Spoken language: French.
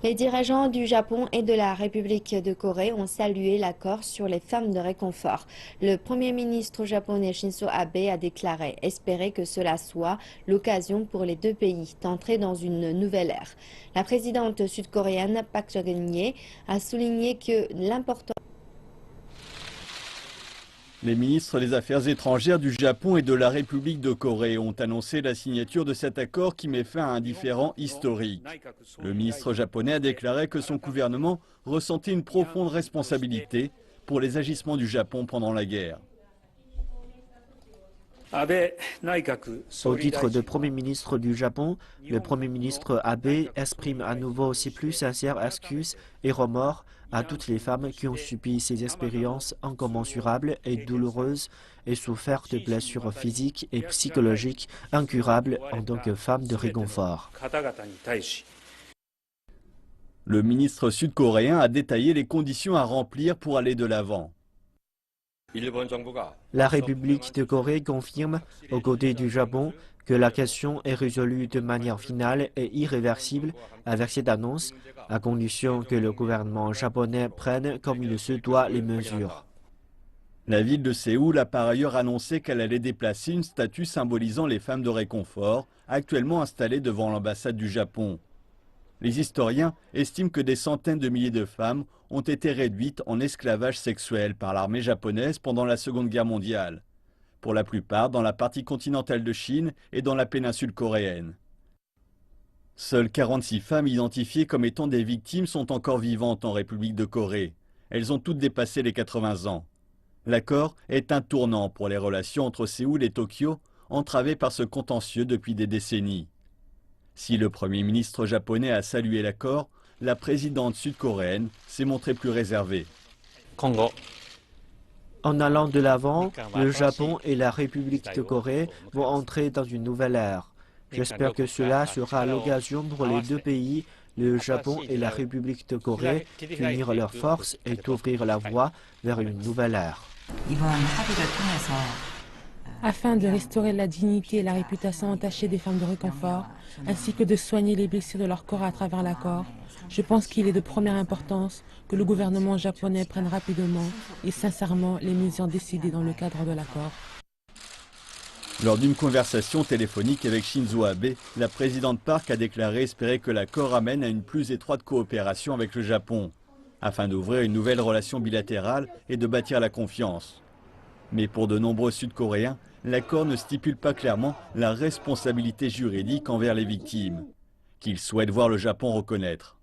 Les dirigeants du Japon et de la République de Corée ont salué l'accord sur les femmes de réconfort. Le Premier ministre japonais Shinzo Abe a déclaré espérer que cela soit l'occasion pour les deux pays d'entrer dans une nouvelle ère. La présidente sud-coréenne Park Geun-hye a souligné que l'important Les ministres des Affaires étrangères du Japon et de la République de Corée ont annoncé la signature de cet accord qui met fin à un différend historique. Le ministre japonais a déclaré que son gouvernement ressentait une profonde responsabilité pour les agissements du Japon pendant la guerre. Au titre de Premier ministre du Japon, le Premier ministre Abe exprime à nouveau ses plus sincères excuses et remords à toutes les femmes qui ont subi ces expériences incommensurables et douloureuses et souffert de blessures physiques et psychologiques incurables en tant que femmes de réconfort. Le ministre sud-coréen a détaillé les conditions à remplir pour aller de l'avant. La République de Corée confirme, aux côtés du Japon, que la question est résolue de manière finale et irréversible avec cette annonce, à condition que le gouvernement japonais prenne comme il se doit les mesures. La ville de Séoul a par ailleurs annoncé qu'elle allait déplacer une statue symbolisant les femmes de réconfort, actuellement installée devant l'ambassade du Japon. Les historiens estiment que des centaines de milliers de femmes ont été réduites en esclavage sexuel par l'armée japonaise pendant la Seconde Guerre mondiale, pour la plupart dans la partie continentale de Chine et dans la péninsule coréenne. Seules 46 femmes identifiées comme étant des victimes sont encore vivantes en République de Corée. Elles ont toutes dépassé les 80 ans. L'accord est un tournant pour les relations entre Séoul et Tokyo, entravées par ce contentieux depuis des décennies. Si le Premier ministre japonais a salué l'accord, la présidente sud-coréenne s'est montrée plus réservée. En allant de l'avant, le Japon et la République de Corée vont entrer dans une nouvelle ère. J'espère que cela sera l'occasion pour les deux pays, le Japon et la République de Corée, d'unir leurs forces et d'ouvrir la voie vers une nouvelle ère. Afin de restaurer la dignité et la réputation entachée des femmes de réconfort, ainsi que de soigner les blessures de leur corps à travers l'accord, je pense qu'il est de première importance que le gouvernement japonais prenne rapidement et sincèrement les mesures décidées dans le cadre de l'accord. Lors d'une conversation téléphonique avec Shinzo Abe, la présidente Park a déclaré espérer que l'accord amène à une plus étroite coopération avec le Japon, afin d'ouvrir une nouvelle relation bilatérale et de bâtir la confiance. Mais pour de nombreux Sud-Coréens, l'accord ne stipule pas clairement la responsabilité juridique envers les victimes, qu'ils souhaitent voir le Japon reconnaître.